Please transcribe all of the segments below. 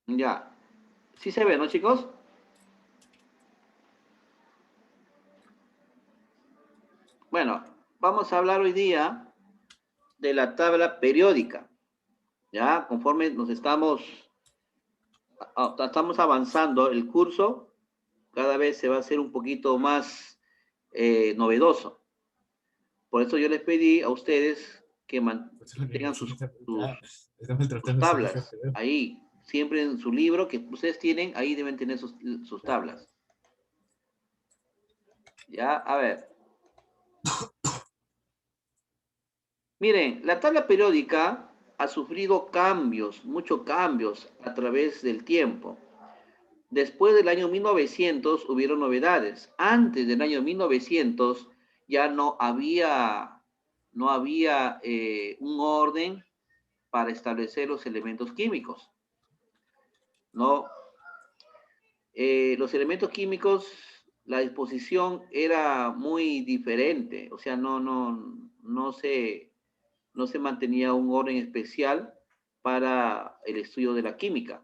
Ya. Sí se ve, ¿no, chicos? Bueno, vamos a hablar hoy día de la tabla periódica. Ya, conforme nos estamos avanzando, el curso cada vez se va a hacer un poquito más novedoso. Por eso yo les pedí a ustedes que Pues es lo mantengan mismo. Está sus maltratando a su jefe, tablas veo. ahí, siempre en su libro que ustedes tienen, ahí deben tener sus tablas. Ya, a ver. Miren, la tabla periódica ha sufrido cambios, muchos cambios a través del tiempo. Después del año 1900 hubieron novedades. Antes del año 1900 ya no había un orden para establecer los elementos químicos, ¿no? Los elementos químicos, la disposición era muy diferente, o sea, no se mantenía un orden especial para el estudio de la química.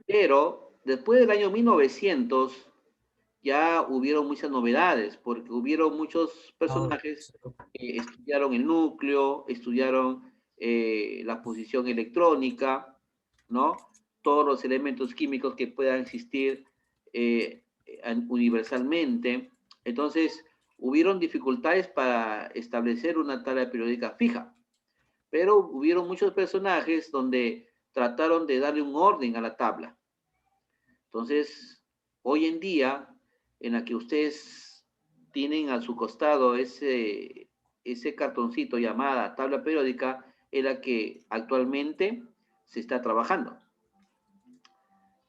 Pero después del año 1900 ya hubieron muchas novedades, porque hubieron muchos personajes que estudiaron el núcleo, estudiaron la posición electrónica, ¿no? Todos los elementos químicos que puedan existir universalmente. Entonces, hubieron dificultades para establecer una tabla periódica fija, pero hubieron muchos personajes donde trataron de darle un orden a la tabla. Entonces, hoy en día, en la que ustedes tienen a su costado ese cartoncito llamada tabla periódica, es la que actualmente se está trabajando.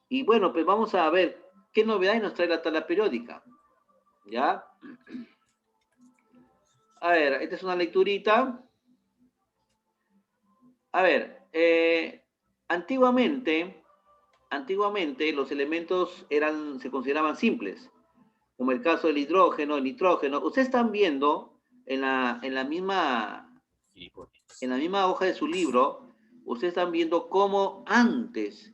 Y bueno, pues vamos a ver qué novedades nos trae la tabla periódica. ¿Ya? A ver, esta es una lecturita. A ver, antiguamente los elementos se consideraban simples, como el caso del hidrógeno, el nitrógeno. Ustedes están viendo en la misma hoja de su libro, ustedes están viendo cómo antes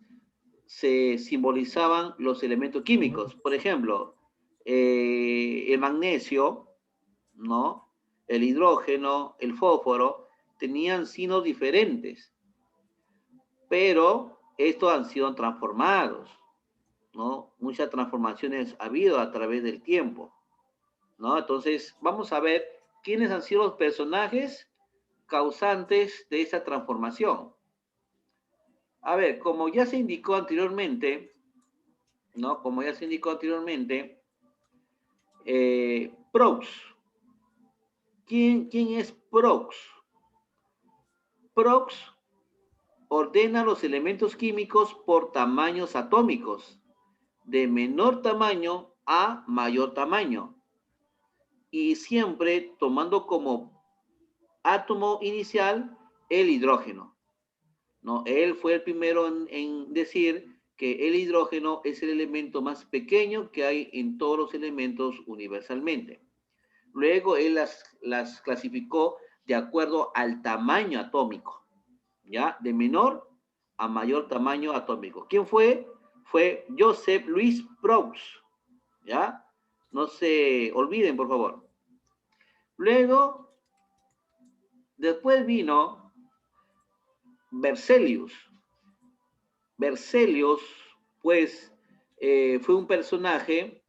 se simbolizaban los elementos químicos. Por ejemplo, el magnesio, ¿no? El hidrógeno, el fósforo, tenían signos diferentes, pero estos han sido transformados, ¿no? Muchas transformaciones ha habido a través del tiempo, ¿no? Entonces, vamos a ver quiénes han sido los personajes causantes de esta transformación. A ver, como ya se indicó anteriormente, ¿no? Como ya se indicó anteriormente, Proux. ¿Quién es Proux? Proux ordena los elementos químicos por tamaños atómicos, de menor tamaño a mayor tamaño, y siempre tomando como átomo inicial el hidrógeno, ¿no? Él fue el primero en decir que el hidrógeno es el elemento más pequeño que hay en todos los elementos universalmente. Luego él las clasificó de acuerdo al tamaño atómico, ¿ya? De menor a mayor tamaño atómico. ¿Quién fue? Fue Joseph Louis Proust, ¿ya? No se olviden, por favor. Luego, después vino Berzelius. Berzelius, pues, fue un personaje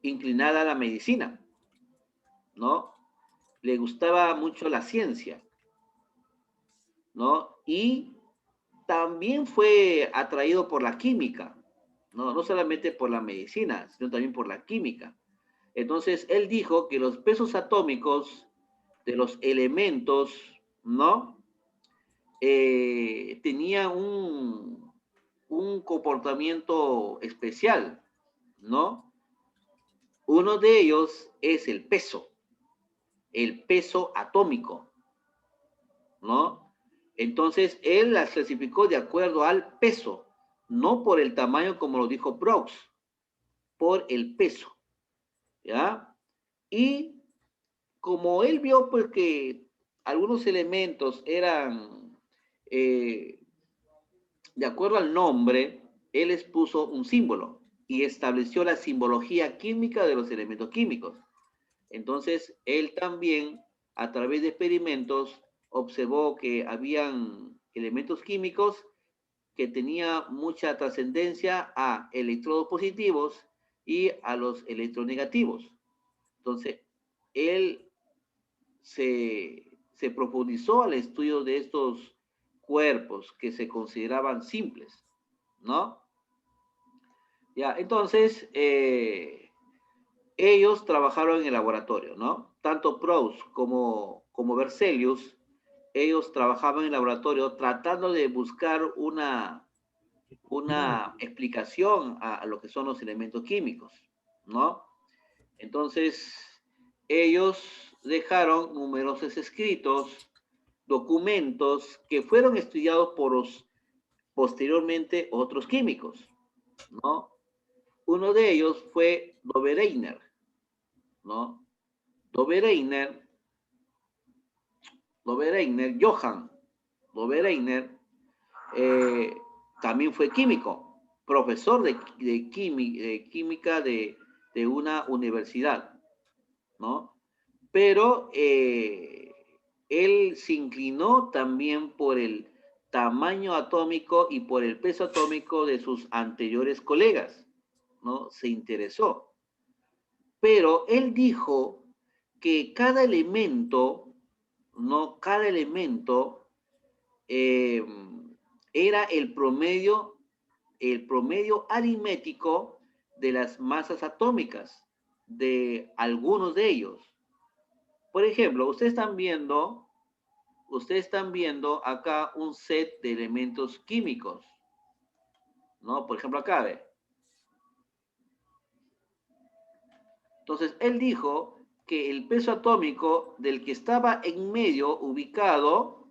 inclinada a la medicina, ¿no? Le gustaba mucho la ciencia, ¿no? Y también fue atraído por la química, ¿no? No solamente por la medicina, sino también por la química. Entonces, él dijo que los pesos atómicos de los elementos, ¿no? Tenían un comportamiento especial, ¿no? Uno de ellos es el peso atómico, ¿no? Entonces, él las clasificó de acuerdo al peso, no por el tamaño como lo dijo Proust, por el peso, ¿ya? Y como él vio pues que algunos elementos eran de acuerdo al nombre, él les puso un símbolo y estableció la simbología química de los elementos químicos. Entonces, él también, a través de experimentos, observó que habían elementos químicos que tenían mucha trascendencia a electrodos positivos y a los electronegativos. Entonces, él se profundizó al estudio de estos cuerpos que se consideraban simples, ¿no? Ya, entonces, ellos trabajaron en el laboratorio, ¿no? Tanto Proust como Berzelius, ellos trabajaban en el laboratorio tratando de buscar una explicación a lo que son los elementos químicos, ¿no? Entonces, ellos dejaron numerosos escritos, documentos que fueron estudiados por los posteriormente otros químicos, ¿no? Uno de ellos fue Dobereiner, ¿no? Dobereiner, Johann Dobereiner, eh, también fue químico, profesor de química de una universidad, ¿no? Pero él se inclinó también por el tamaño atómico y por el peso atómico de sus anteriores colegas, ¿no? Se interesó. Pero él dijo que cada elemento, ¿no? Cada elemento eh, era el promedio aritmético de las masas atómicas de algunos de ellos. Por ejemplo, ustedes están viendo acá un set de elementos químicos, ¿no? Por ejemplo, acá, ve. Entonces, él dijo que el peso atómico del que estaba en medio ubicado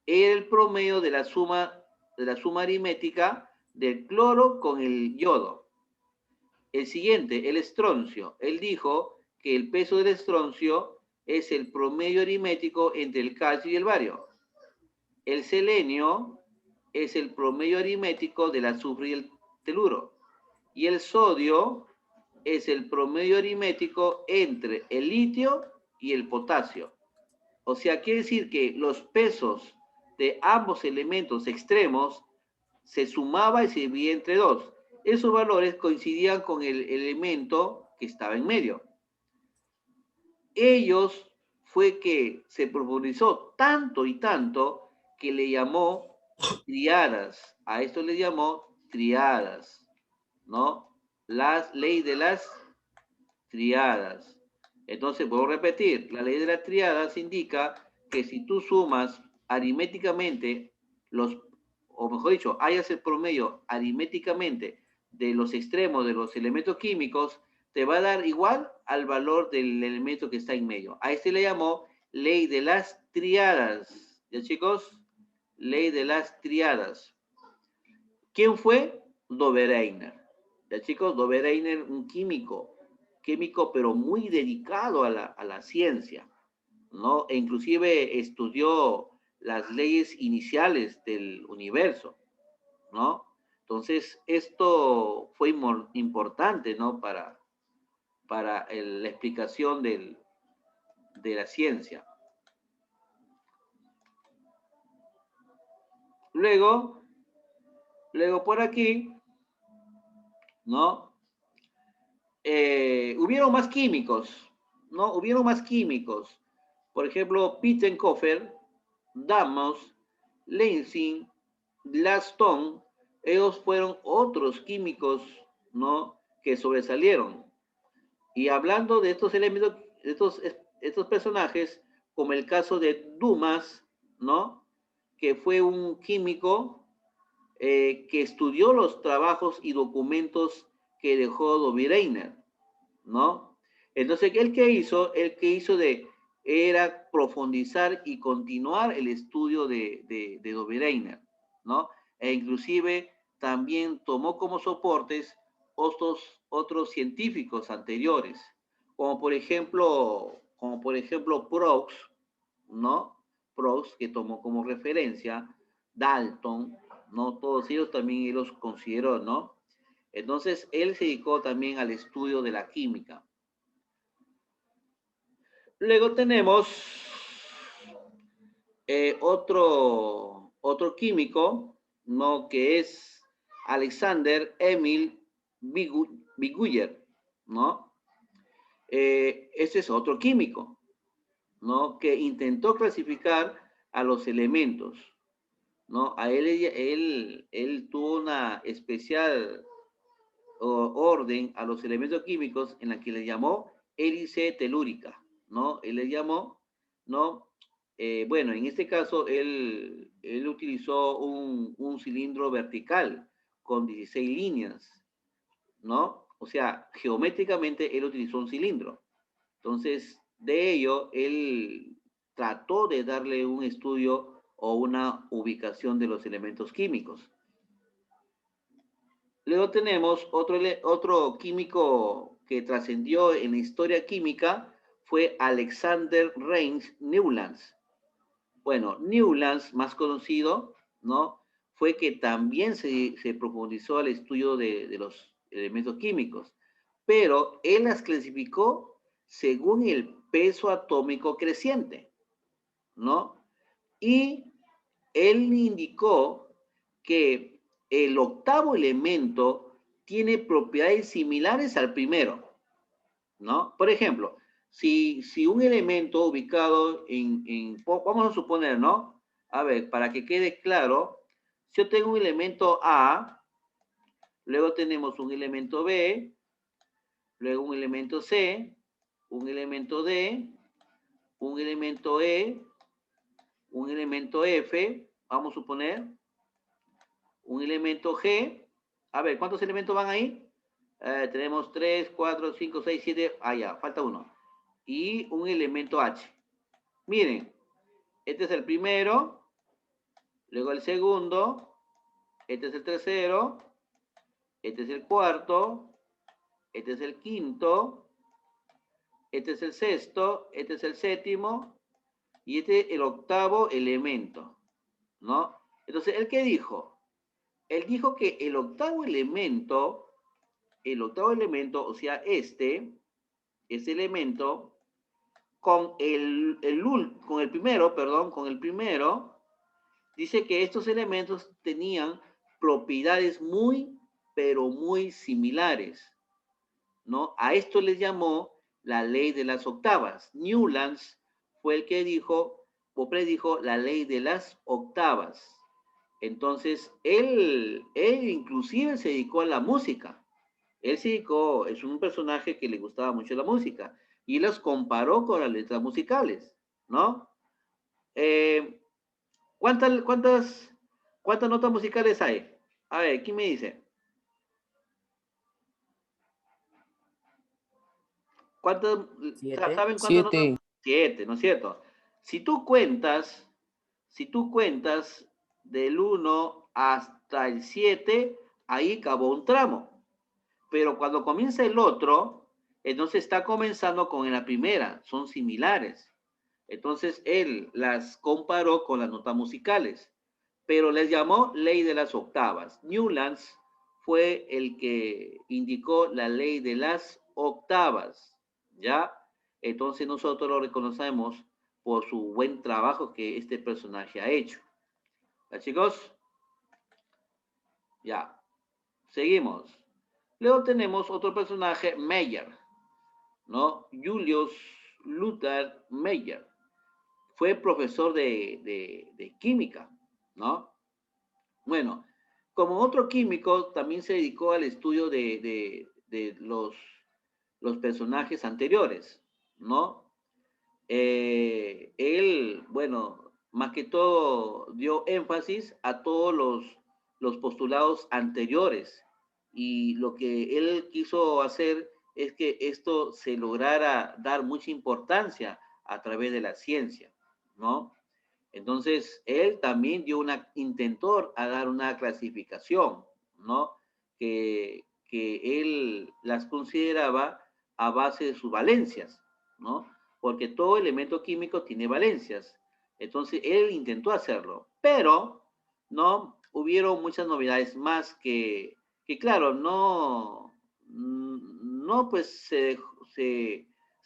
era el promedio de la suma aritmética del cloro con el yodo. El siguiente, el estroncio. Él dijo que el peso del estroncio es el promedio aritmético entre el calcio y el bario. El selenio es el promedio aritmético del azufre y el teluro. Y el sodio es el promedio aritmético entre el litio y el potasio. O sea, quiere decir que los pesos de ambos elementos extremos se sumaba y se dividía entre dos. Esos valores coincidían con el elemento que estaba en medio. Ellos fue que se profundizó tanto y tanto que le llamó triadas. A esto le llamó triadas, ¿no? La ley de las triadas. Entonces, puedo repetir, la ley de las triadas indica que si tú sumas aritméticamente los, o mejor dicho, hayas el promedio aritméticamente de los extremos de los elementos químicos, te va a dar igual al valor del elemento que está en medio. A este le llamó ley de las triadas. ¿Ya, chicos? Ley de las triadas. ¿Quién fue? Dobereiner. ¿Ya, chicos? Dobereiner, un químico pero muy dedicado a la ciencia, ¿no? E inclusive estudió las leyes iniciales del universo, ¿no? Entonces, esto fue importante, ¿no? Para la explicación de la ciencia. Luego por aquí, ¿no? Hubieron más químicos, ¿no? Hubieron más químicos. Por ejemplo, Pittenkofer, Damos, Lenzing, Gladstone, ellos fueron otros químicos, ¿no? Que sobresalieron. Y hablando de estos elementos, estos personajes, como el caso de Dumas, ¿no? Que fue un químico que estudió los trabajos y documentos que dejó Dobereiner, ¿no? Entonces, ¿el que hizo? El que hizo era profundizar y continuar el estudio de Dobereiner, ¿no? E inclusive también tomó como soportes otros científicos anteriores, como por ejemplo Proust, ¿no? Proust, que tomó como referencia Dalton, ¿no? Todos todos ellos también él los consideró, ¿no? Entonces, él se dedicó también al estudio de la química. Luego tenemos otro químico, ¿no? Que es Alexander Emil Biguyer, ¿no? Este es otro químico, ¿no? Que intentó clasificar a los elementos, ¿no? A él tuvo una especial orden a los elementos químicos en la que le llamó hélice telúrica, ¿no? Él le llamó, ¿no? Bueno, en este caso él utilizó un cilindro vertical con 16 líneas, ¿no? O sea, geométricamente él utilizó un cilindro. Entonces, de ello, él trató de darle un estudio o una ubicación de los elementos químicos. Luego tenemos otro químico que trascendió en la historia química, fue Alexander Reins Newlands. Bueno, Newlands, más conocido, ¿no? Fue que también se profundizó al estudio de los elementos químicos, pero él las clasificó según el peso atómico creciente, ¿no? Y él indicó que el octavo elemento tiene propiedades similares al primero, ¿no? Por ejemplo, si un elemento ubicado vamos a suponer, ¿no? A ver, para que quede claro, si yo tengo un elemento A, luego tenemos un elemento B, luego un elemento C, un elemento D, un elemento E, un elemento F, vamos a suponer, un elemento G. A ver, ¿cuántos elementos van ahí? Tenemos 3, 4, 5, 6, 7. Ah, ya, falta uno. Y un elemento H. Miren, este es el primero, luego el segundo, este es el tercero, este es el cuarto, este es el quinto, este es el sexto, este es el séptimo y este es el octavo elemento, ¿no? Entonces, ¿él qué dijo? Él dijo que el octavo elemento, o sea, este elemento, con con el primero, perdón, con el primero, dice que estos elementos tenían propiedades muy, pero muy similares, ¿no? A esto les llamó la ley de las octavas. Newlands fue el que dijo, o predijo la ley de las octavas. Entonces, él inclusive se dedicó a la música. Él se dedicó, es un personaje que le gustaba mucho la música y las comparó con las letras musicales, ¿no? Eh, ¿cuántas, cuántas, ¿Cuántas notas musicales hay? A ver, ¿quién me dice? ¿Cuántas, Siete. ¿Saben cuántas notas? Siete. Siete, ¿no es cierto? Si tú cuentas, si tú cuentas del 1 hasta el 7, ahí acabó un tramo. Pero cuando comienza el otro, entonces está comenzando con la primera, son similares. Entonces él las comparó con las notas musicales, pero les llamó ley de las octavas. Newlands fue el que indicó la ley de las octavas, ¿ya? Entonces nosotros lo reconocemos por su buen trabajo que este personaje ha hecho. ¿Ya, chicos? Ya. Seguimos. Luego tenemos otro personaje, Meyer, ¿no? Julius Luther Meyer. Fue profesor de química, ¿no? Bueno, como otro químico, también se dedicó al estudio de los personajes anteriores, ¿no? Él, bueno, más que todo dio énfasis a todos los postulados anteriores y lo que él quiso hacer es que esto se lograra dar mucha importancia a través de la ciencia, ¿no? Entonces, él también intentó a dar una clasificación, ¿no? Que él las consideraba a base de sus valencias, ¿no? Porque todo elemento químico tiene valencias. Entonces, él intentó hacerlo, pero, ¿no? hubieron muchas novedades más que claro, no pues se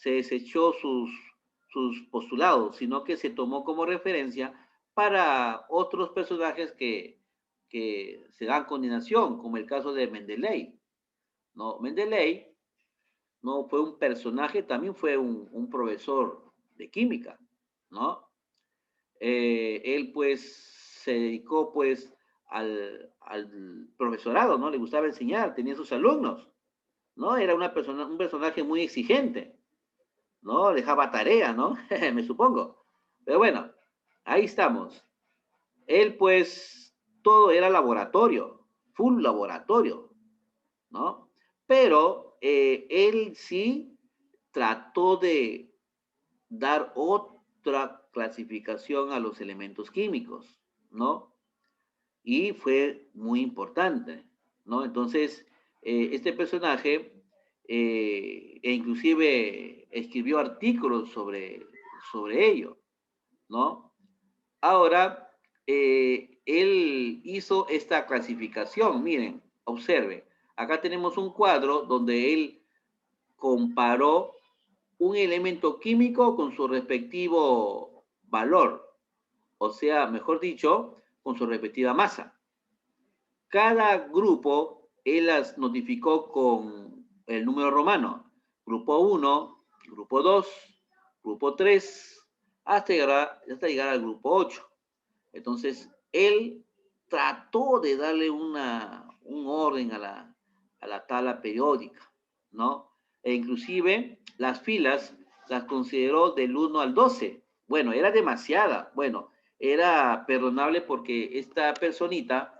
desechó sus postulados, sino que se tomó como referencia para otros personajes que se dan continuación, como el caso de Mendeley, ¿no? Mendeley no fue un personaje, también fue un profesor de química, ¿no? Él pues se dedicó pues al profesorado, ¿no? Le gustaba enseñar, tenía sus alumnos, ¿no? Era un personaje muy exigente, ¿no? Dejaba tarea, ¿no? Me supongo. Pero bueno, ahí estamos. Él pues todo era laboratorio, full laboratorio, ¿no? Pero él sí trató de dar otra clasificación a los elementos químicos, ¿no? Y fue muy importante, ¿no? Entonces, este personaje, e inclusive escribió artículos sobre ello, ¿no? Ahora, él hizo esta clasificación, miren, observe, acá tenemos un cuadro donde él comparó un elemento químico con su respectivo valor, o sea, mejor dicho, con su respectiva masa. Cada grupo él las notificó con el número romano. Grupo 1, grupo 2, grupo 3, hasta llegar al grupo 8. Entonces, él trató de darle un orden a la tabla periódica, ¿no? E inclusive las filas las consideró del 1 al 12. Bueno, era demasiada. Bueno, era perdonable porque esta personita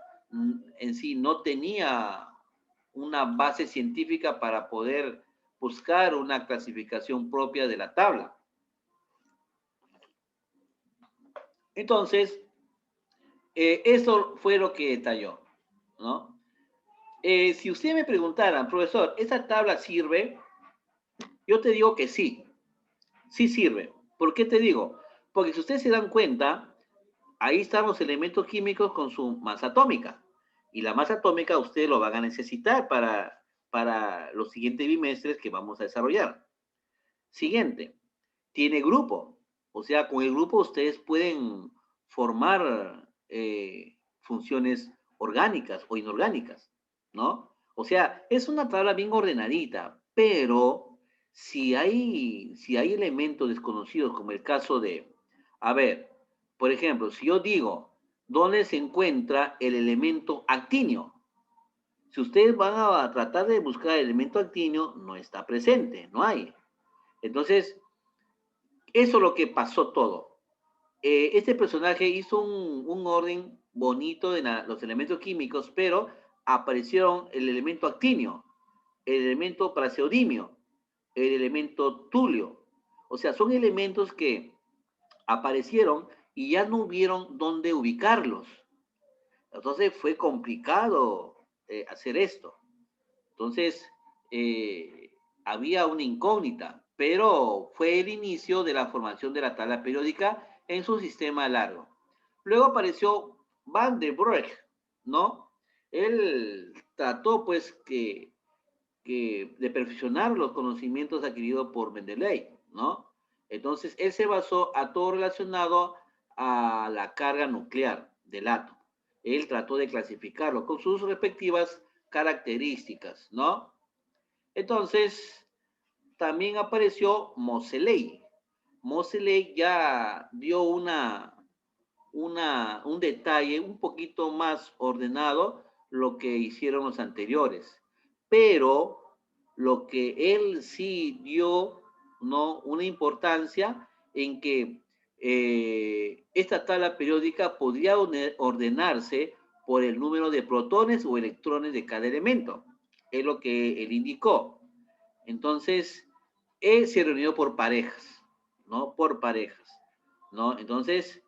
en sí no tenía una base científica para poder buscar una clasificación propia de la tabla. Entonces, eso fue lo que detalló, ¿no? Si usted me preguntara, profesor, ¿esa tabla sirve? Yo te digo que sí, sí sirve. ¿Por qué te digo? Porque si ustedes se dan cuenta, ahí están los elementos químicos con su masa atómica. Y la masa atómica ustedes lo van a necesitar para los siguientes bimestres que vamos a desarrollar. Siguiente, tiene grupo. O sea, con el grupo ustedes pueden formar funciones orgánicas o inorgánicas, ¿no? O sea, es una tabla bien ordenadita, pero si hay elementos desconocidos, como el caso de, a ver, por ejemplo, si yo digo, ¿dónde se encuentra el elemento actinio? Si ustedes van a tratar de buscar el elemento actinio, no está presente, no hay. Entonces, eso es lo que pasó todo. Este personaje hizo un orden bonito de los elementos químicos, pero aparecieron el elemento actinio, el elemento praseodimio, el elemento tulio. O sea, son elementos que aparecieron y ya no hubieron dónde ubicarlos. Entonces fue complicado hacer esto. Entonces, había una incógnita, pero fue el inicio de la formación de la tabla periódica en su sistema largo. Luego apareció Van der Broek, ¿no? Él trató, pues, de perfeccionar los conocimientos adquiridos por Mendeley, ¿no? Entonces, él se basó a todo relacionado a la carga nuclear del átomo. Él trató de clasificarlo con sus respectivas características, ¿no? Entonces, también apareció Moseley. Moseley ya dio un detalle un poquito más ordenado lo que hicieron los anteriores, pero lo que él sí dio, ¿no? Una importancia en que esta tabla periódica podría ordenarse por el número de protones o electrones de cada elemento. Es lo que él indicó. Entonces, él se reunió por parejas, ¿no? Por parejas, ¿no? Entonces,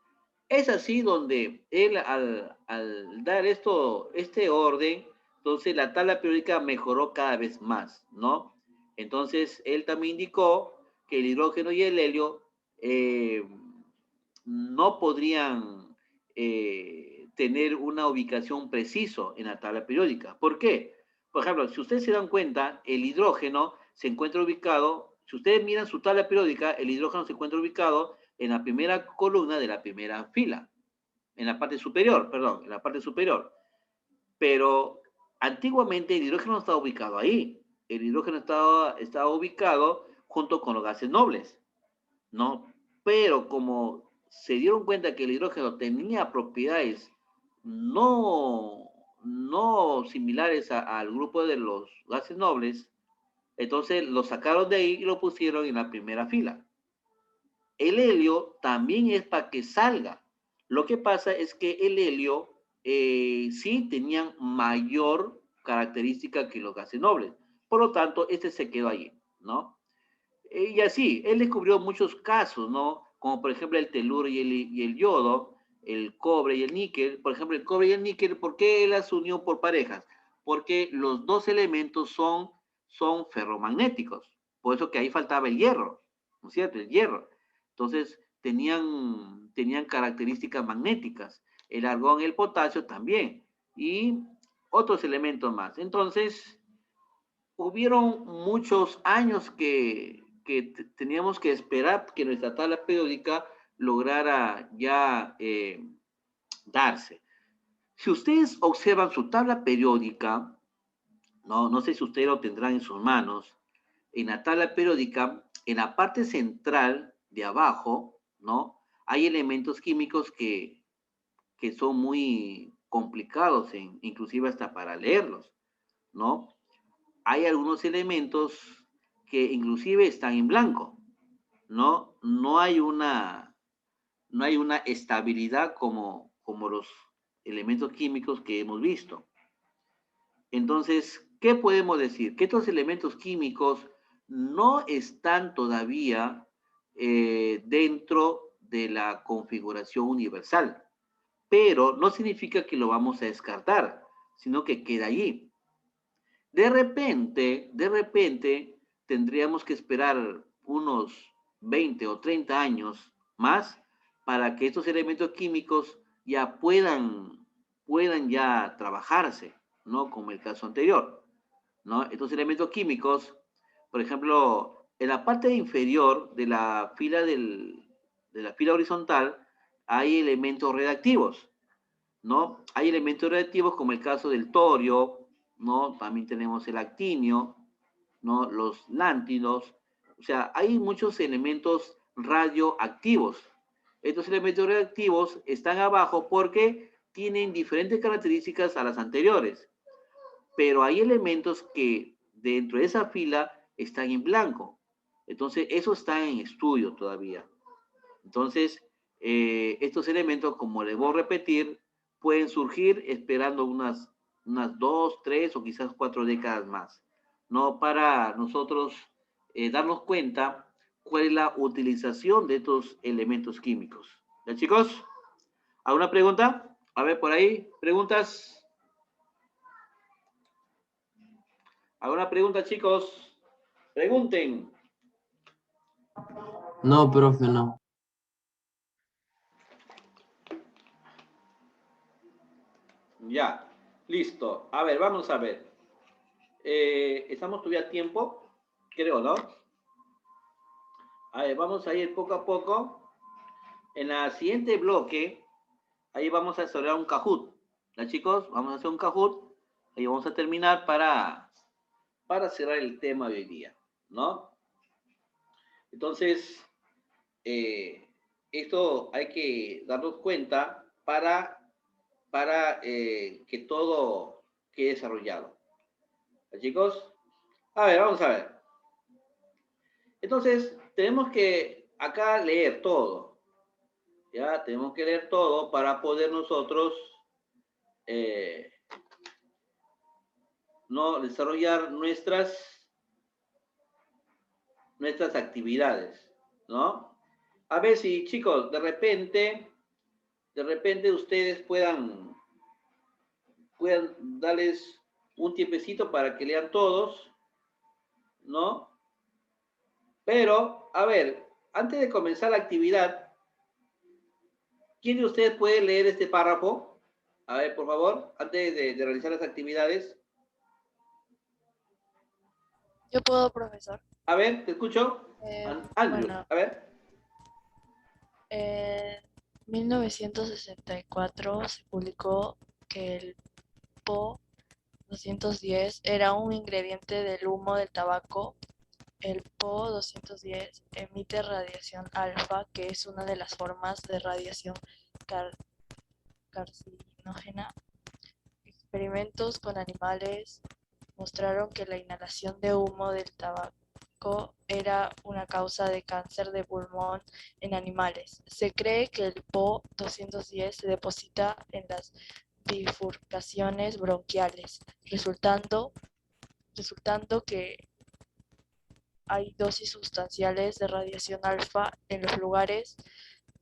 es así donde él al dar este orden, entonces la tabla periódica mejoró cada vez más, ¿no? Entonces, él también indicó que el hidrógeno y el helio no podrían tener una ubicación preciso en la tabla periódica. ¿Por qué? Por ejemplo, si ustedes se dan cuenta, el hidrógeno se encuentra ubicado, si ustedes miran su tabla periódica, el hidrógeno se encuentra ubicado en la primera columna de la primera fila, en la parte superior, perdón, en la parte superior. Pero antiguamente el hidrógeno estaba ubicado ahí. El hidrógeno estaba ubicado junto con los gases nobles, ¿no? Pero como se dieron cuenta que el hidrógeno tenía propiedades no, no similares al grupo de los gases nobles, entonces lo sacaron de ahí y lo pusieron en la primera fila. El helio también es para que salga. Lo que pasa es que el helio sí tenían mayor característica que los gases nobles. Por lo tanto, este se quedó allí, ¿no? Y así, él descubrió muchos casos, ¿no? Como por ejemplo el teluro y el yodo, el cobre y el níquel. Por ejemplo, el cobre y el níquel, ¿por qué él las unió por parejas? Porque los dos elementos son ferromagnéticos. Por eso que ahí faltaba el hierro, ¿no es cierto? El hierro. Entonces, tenían características magnéticas. El argón y el potasio también. Y otros elementos más. Entonces, hubieron muchos años que teníamos que esperar que nuestra tabla periódica lograra ya darse. Si ustedes observan su tabla periódica, no sé si ustedes lo tendrán en sus manos, en la tabla periódica, en la parte central de abajo, ¿no? Hay elementos químicos que son muy complicados, inclusive hasta para leerlos, ¿no? Hay algunos elementos que inclusive están en blanco, ¿no? No hay una estabilidad como los elementos químicos que hemos visto. Entonces, ¿qué podemos decir? Que estos elementos químicos no están todavía dentro de la configuración universal, pero no significa que lo vamos a descartar, sino que queda allí. De repente, tendríamos que esperar unos 20 o 30 años más para que estos elementos químicos ya puedan ya trabajarse, ¿no? Como el caso anterior, ¿no? Estos elementos químicos, por ejemplo, en la parte inferior de de la fila horizontal hay elementos reactivos, ¿no? Hay elementos reactivos como el caso del torio, ¿no? También tenemos el actinio, ¿no? Los lántidos, o sea, hay muchos elementos radioactivos. Estos elementos radioactivos están abajo porque tienen diferentes características a las anteriores, pero hay elementos que dentro de esa fila están en blanco. Entonces, eso está en estudio todavía. Entonces, estos elementos, como les voy a repetir, pueden surgir esperando unas 2, 3 o quizás 4 décadas más, ¿no? Para nosotros darnos cuenta cuál es la utilización de estos elementos químicos. ¿Ya, chicos? ¿Alguna pregunta? A ver, por ahí, preguntas. ¿Alguna pregunta, chicos? Pregunten. No, profe, no. Ya, listo. A ver, vamos a ver. Estamos todavía a tiempo, creo, ¿no? A ver, vamos a ir poco a poco. En la siguiente bloque, ahí vamos a desarrollar un Kahoot. ¿Ya, chicos? Vamos a hacer un Kahoot. Ahí vamos a terminar para cerrar el tema de hoy día, ¿no? Entonces, eh, esto hay que darnos cuenta para que todo quede desarrollado. ¿Ya, chicos? A ver, vamos a ver. Entonces, tenemos que acá leer todo. Ya, tenemos que leer todo para poder nosotros eh, no desarrollar nuestras actividades, ¿no? A ver si, chicos, de repente ustedes puedan darles un tiempecito para que lean todos, ¿no? Pero, a ver, antes de comenzar la actividad, ¿quién de ustedes puede leer este párrafo? A ver, por favor, antes de realizar las actividades. Yo puedo, profesor. A ver, te escucho. Andrew, Bueno, a ver. en 1964 se publicó que el PO 210 era un ingrediente del humo del tabaco. El PO 210 emite radiación alfa, que es una de las formas de radiación car carcinógena. Experimentos con animales mostraron que la inhalación de humo del tabaco era una causa de cáncer de pulmón en animales. Se cree que el PO 210 se deposita en las bifurcaciones bronquiales, resultando que hay dosis sustanciales de radiación alfa en los lugares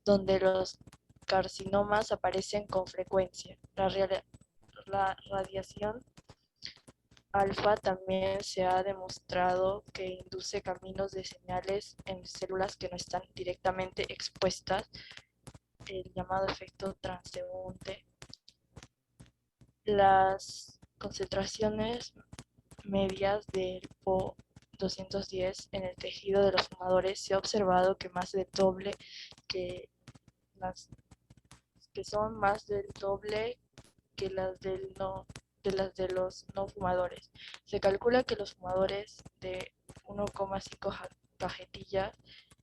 donde los carcinomas aparecen con frecuencia. La radiación alfa también se ha demostrado que induce caminos de señales en células que no están directamente expuestas, el llamado efecto transeúnte. Las concentraciones medias del PO 210 en el tejido de los fumadores se ha observado que más del doble que las que son más del doble que las de los no fumadores. Se calcula que los fumadores de 1,5 cajetillas,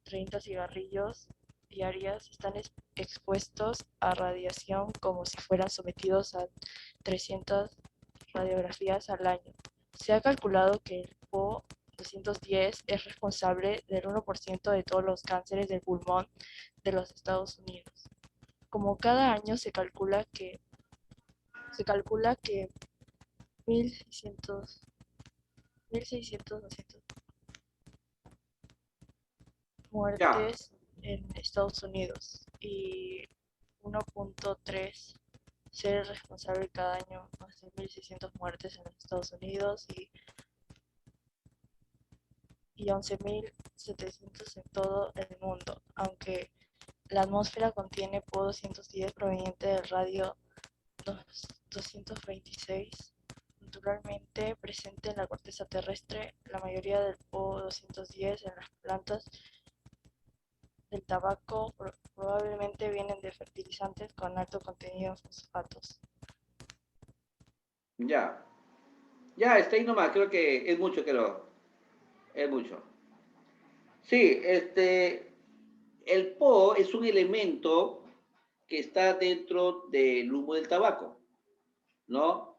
30 cigarrillos diarias, están expuestos a radiación como si fueran sometidos a 300 radiografías al año. Se ha calculado que el PO 210 es responsable del 1% de todos los cánceres del pulmón de los Estados Unidos. Como cada año se calcula que 1.600, 200 Ya. muertes en Estados Unidos y 1.3 ser responsable cada año más de 1.600 muertes en los Estados Unidos y 11.700 en todo el mundo, aunque la atmósfera contiene PO 210 proveniente del radio 226 naturalmente presente en la corteza terrestre. La mayoría del PO 210 en las plantas del tabaco probablemente vienen de fertilizantes con alto contenido en fosfatos. Ya. Ya, está ahí nomás. Creo que es mucho, creo. Es mucho. Sí, el PO es un elemento que está dentro del humo del tabaco, ¿no?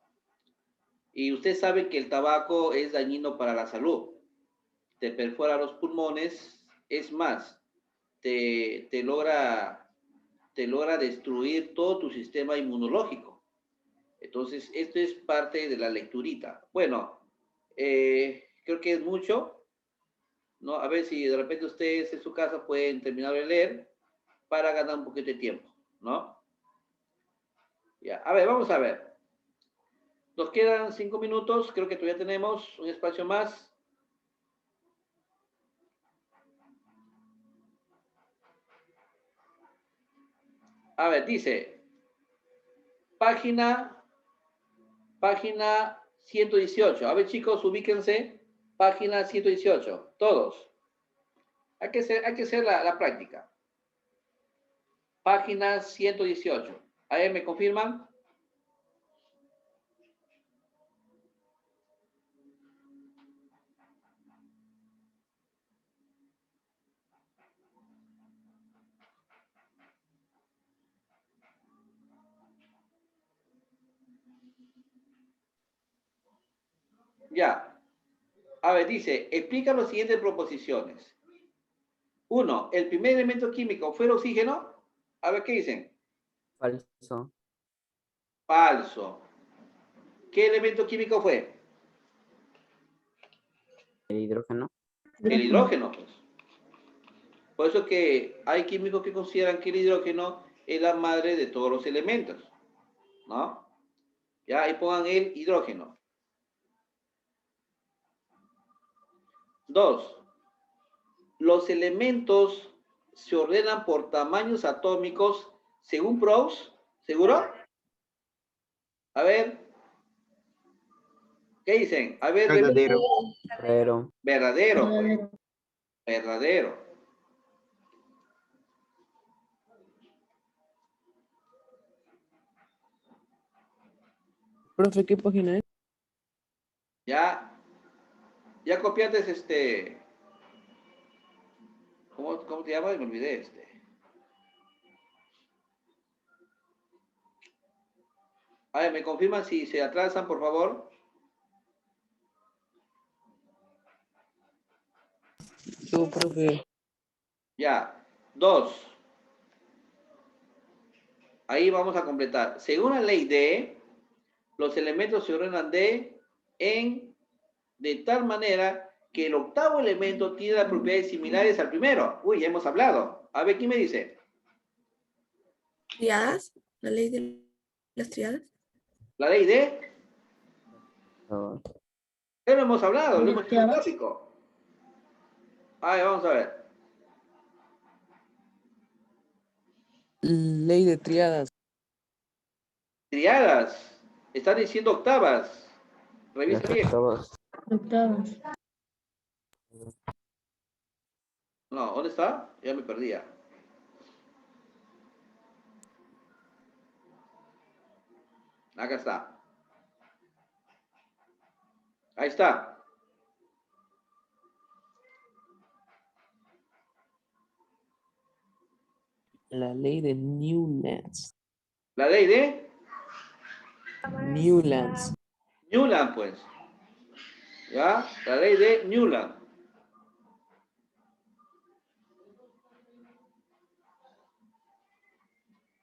Y usted sabe que el tabaco es dañino para la salud. Te perfora los pulmones, es más, te, te logra, te logra destruir todo tu sistema inmunológico. Entonces, esto es parte de la lecturita. Bueno, creo que es mucho, ¿no? A ver si de repente ustedes en su casa pueden terminar de leer para ganar un poquito de tiempo, ¿no? Ya, a ver, vamos a ver. Nos quedan 5 minutos, creo que todavía tenemos un espacio más. A ver, dice, página, página 118. A ver, chicos, ubíquense. Página 118, todos. Hay que hacer la práctica. Página 118. A ver, ¿me confirman? Ya. A ver, dice, explica las siguientes proposiciones. Uno, el primer elemento químico fue el oxígeno. A ver, ¿qué dicen? Falso. Falso. ¿Qué elemento químico fue? El hidrógeno. El hidrógeno, pues. Por eso que hay químicos que consideran que el hidrógeno es la madre de todos los elementos, ¿no? Ya, ahí pongan el hidrógeno. Dos, los elementos se ordenan por tamaños atómicos según Proust, ¿seguro? A ver, ¿qué dicen? A ver, Verdadero. Verdadero. verdadero, pues. Verdadero. Profe, ¿qué página es? Ya copiaste ¿cómo te llamas? Me olvidé A ver, ¿me confirman si se atrasan, por favor? Yo, profe. Ya. 2. Ahí vamos a completar. Según la ley de, los elementos se ordenan de tal manera que el octavo elemento tiene las propiedades similares al primero. Uy, ya hemos hablado. A ver, ¿quién me dice? ¿Triadas? ¿La ley de las triadas? La ley de, Dos. ya lo hemos hablado, lo hemos hecho en el tópico. A ver, vamos a ver. Ley de triadas. Triadas. Están diciendo octavas. Revisa Las bien. octavas. No, ¿dónde está? Ya me perdía. Acá está. Ahí está. La ley de Newlands. La ley de Newlands. Newland, pues. ¿Ya? La ley de Newland.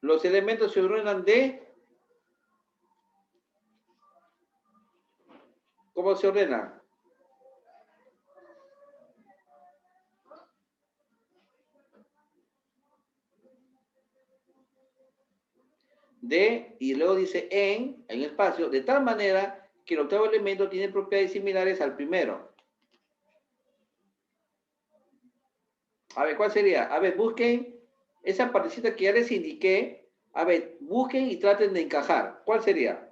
Los elementos se ordenan de... ¿Cómo se ordena? De, y luego dice en espacio, de tal manera que el octavo elemento tiene propiedades similares al primero. A ver, ¿cuál sería? A ver, busquen esa partecita que ya les indiqué. A ver, busquen y traten de encajar. ¿Cuál sería?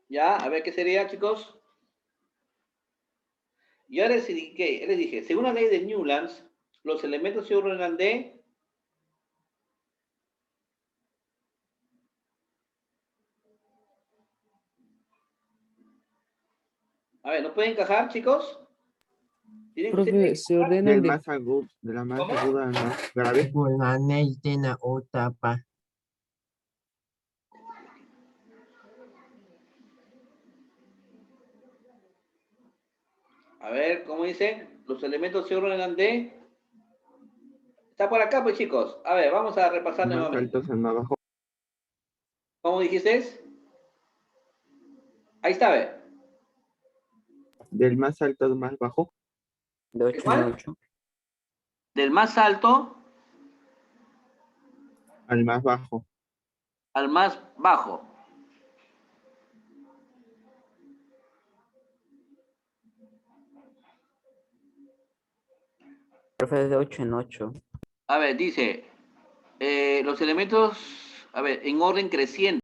Ya, a ver, ¿qué sería, chicos? Ya les indiqué, les dije, según la ley de Newlands, los elementos se ordenan de... A ver, ¿no pueden encajar, chicos? Tienen Profe, ustedes se ordenan Del de... más agudo, de la más ¿Cómo? aguda al más grave. A ver, ¿cómo dice? Los elementos se ordenan de... Está por acá, pues, chicos. A ver, vamos a repasar Más nuevamente. altos al más bajo. ¿Cómo dijiste? Ahí está, a ver. Del más alto al más bajo. De 8 en ¿Cuál? 8. Del más alto Al más bajo. al más bajo. Profe, de 8 en 8. A ver, dice, los elementos, a ver, en orden creciente.